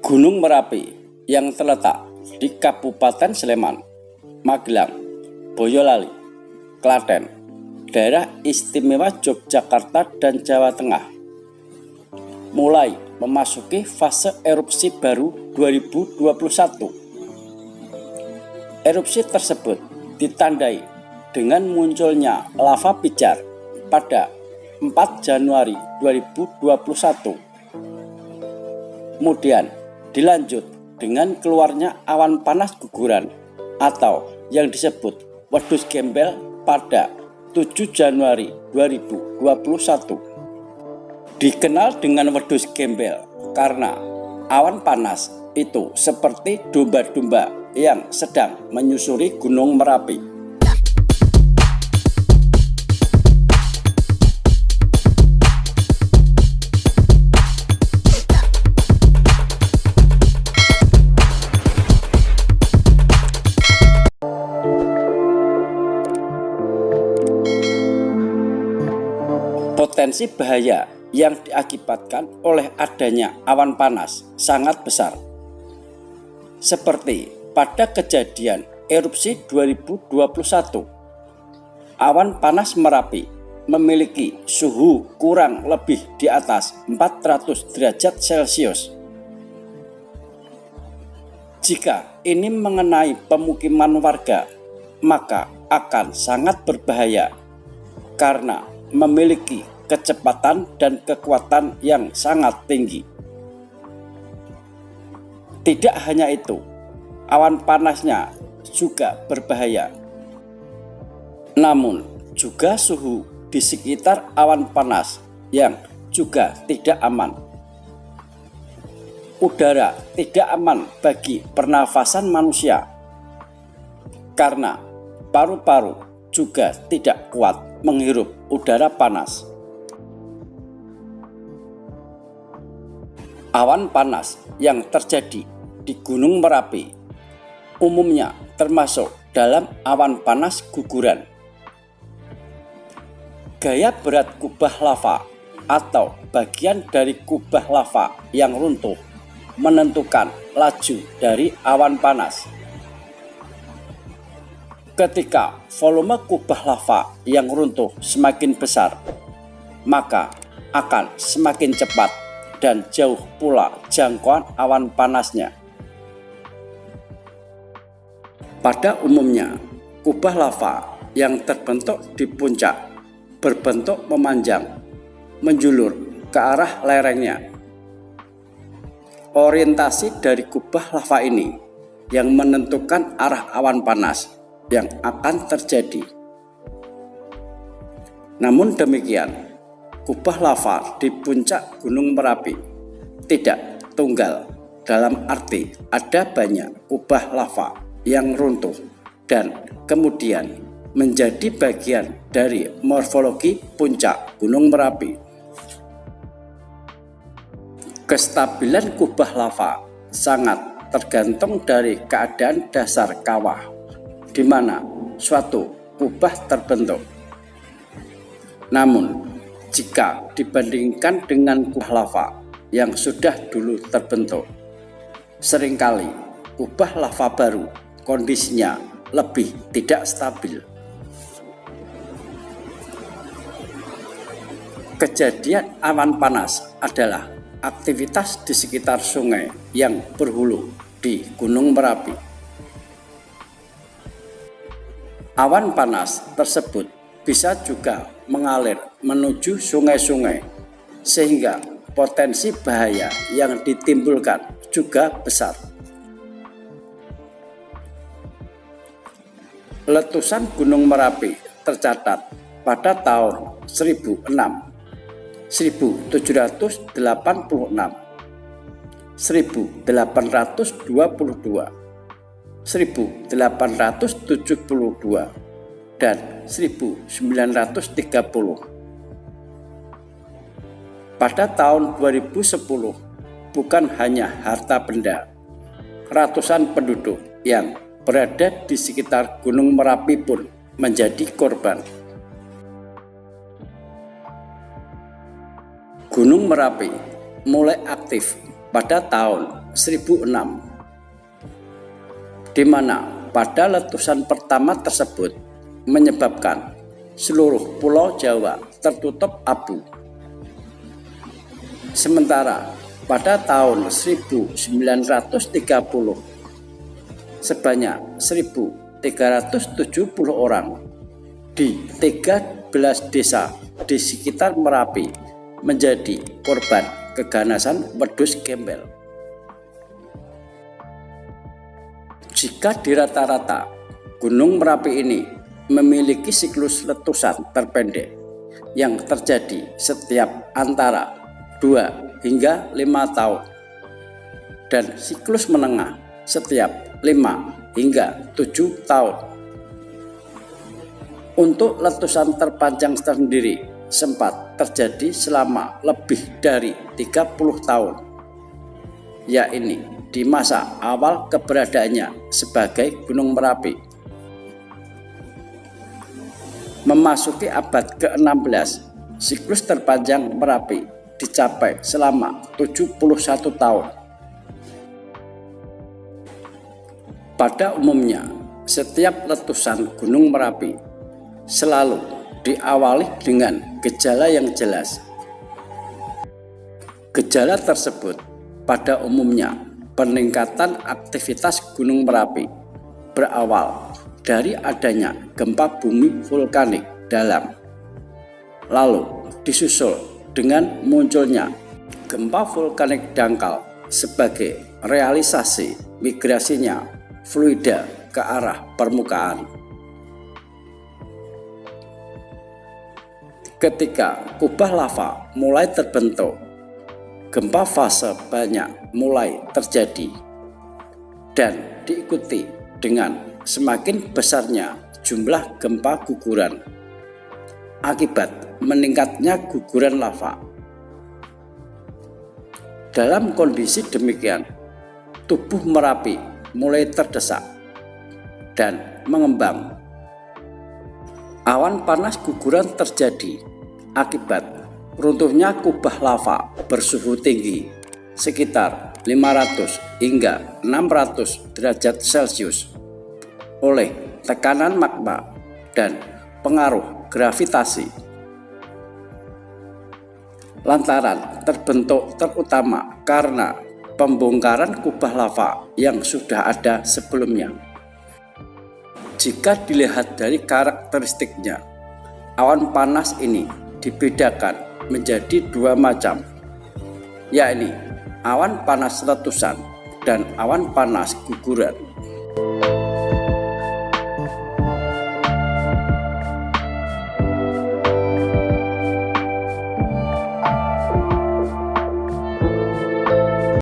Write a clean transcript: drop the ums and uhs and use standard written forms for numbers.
Gunung Merapi yang terletak di Kabupaten Sleman, Magelang, Boyolali, Klaten, Daerah Istimewa Yogyakarta dan Jawa Tengah, mulai memasuki fase erupsi baru 2021. Erupsi tersebut ditandai dengan munculnya lava pijar pada 4 Januari 2021. Kemudian dilanjut dengan keluarnya awan panas guguran atau yang disebut wedhus gembel pada 7 Januari 2021. Dikenal dengan wedhus gembel karena awan panas itu seperti domba-domba yang sedang menyusuri Gunung Merapi. Potensi bahaya yang diakibatkan oleh adanya awan panas sangat besar. Seperti pada kejadian erupsi 2021, awan panas Merapi memiliki suhu kurang lebih di atas 400 derajat Celcius. Jika ini mengenai pemukiman warga, maka akan sangat berbahaya karena memiliki kecepatan dan kekuatan yang sangat tinggi. Tidak hanya itu, awan panasnya juga berbahaya. Namun juga suhu di sekitar awan panas yang juga tidak aman. Udara tidak aman bagi pernafasan manusia karena paru-paru juga tidak kuat menghirup udara panas. Awan panas yang terjadi di Gunung Merapi umumnya termasuk dalam awan panas guguran. Gaya berat kubah lava atau bagian dari kubah lava yang runtuh menentukan laju dari awan panas. Ketika volume kubah lava yang runtuh semakin besar, maka akan semakin cepat dan jauh pula jangkauan awan panasnya. Pada umumnya, kubah lava yang terbentuk di puncak berbentuk memanjang, menjulur ke arah lerengnya. Orientasi dari kubah lava ini yang menentukan arah awan panas yang akan terjadi. Namun demikian, kubah lava di puncak Gunung Merapi tidak tunggal, dalam arti ada banyak kubah lava yang runtuh dan kemudian menjadi bagian dari morfologi puncak Gunung Merapi. Kestabilan kubah lava sangat tergantung dari keadaan dasar kawah di mana suatu kubah terbentuk. Namun jika dibandingkan dengan kubah lava yang sudah dulu terbentuk, seringkali kubah lava baru kondisinya lebih tidak stabil. Kejadian awan panas adalah aktivitas di sekitar sungai yang berhulu di Gunung Merapi. Awan panas tersebut bisa juga mengalir menuju sungai-sungai, sehingga potensi bahaya yang ditimbulkan juga besar. Letusan Gunung Merapi tercatat pada tahun 1006, 1786, 1822, 1872, dan 1930. Pada tahun 2010, bukan hanya harta benda, ratusan penduduk yang berada di sekitar Gunung Merapi pun menjadi korban. Gunung Merapi mulai aktif pada tahun 1006, di mana pada letusan pertama tersebut menyebabkan seluruh pulau Jawa tertutup abu. Sementara pada tahun 1930 sebanyak 1.370 orang di 13 desa di sekitar Merapi menjadi korban keganasan wedhus gembel. Jika di rata-rata Gunung Merapi ini memiliki siklus letusan terpendek yang terjadi setiap antara 2 hingga 5 tahun dan siklus menengah setiap 5 hingga 7 tahun. Untuk letusan terpanjang sendiri sempat terjadi selama lebih dari 30 tahun, yaitu di masa awal keberadaannya sebagai Gunung Merapi. Memasuki abad ke-16, siklus terpanjang Merapi dicapai selama 71 tahun. Pada umumnya, setiap letusan Gunung Merapi selalu diawali dengan gejala yang jelas. Gejala tersebut pada umumnya peningkatan aktivitas Gunung Merapi berawal dari adanya gempa bumi vulkanik dalam, lalu disusul dengan munculnya gempa vulkanik dangkal sebagai realisasi migrasinya fluida ke arah permukaan. Ketika kubah lava mulai terbentuk, gempa fase banyak mulai terjadi dan diikuti dengan semakin besarnya jumlah gempa guguran akibat meningkatnya guguran lava. Dalam kondisi demikian, tubuh Merapi mulai terdesak dan mengembang. Awan panas guguran terjadi akibat runtuhnya kubah lava bersuhu tinggi sekitar 500 hingga 600 derajat Celcius oleh tekanan magma dan pengaruh gravitasi. Lantaran terbentuk terutama karena pembongkaran kubah lava yang sudah ada sebelumnya. Jika dilihat dari karakteristiknya, awan panas ini dibedakan menjadi 2 macam, yakni awan panas letusan dan awan panas guguran.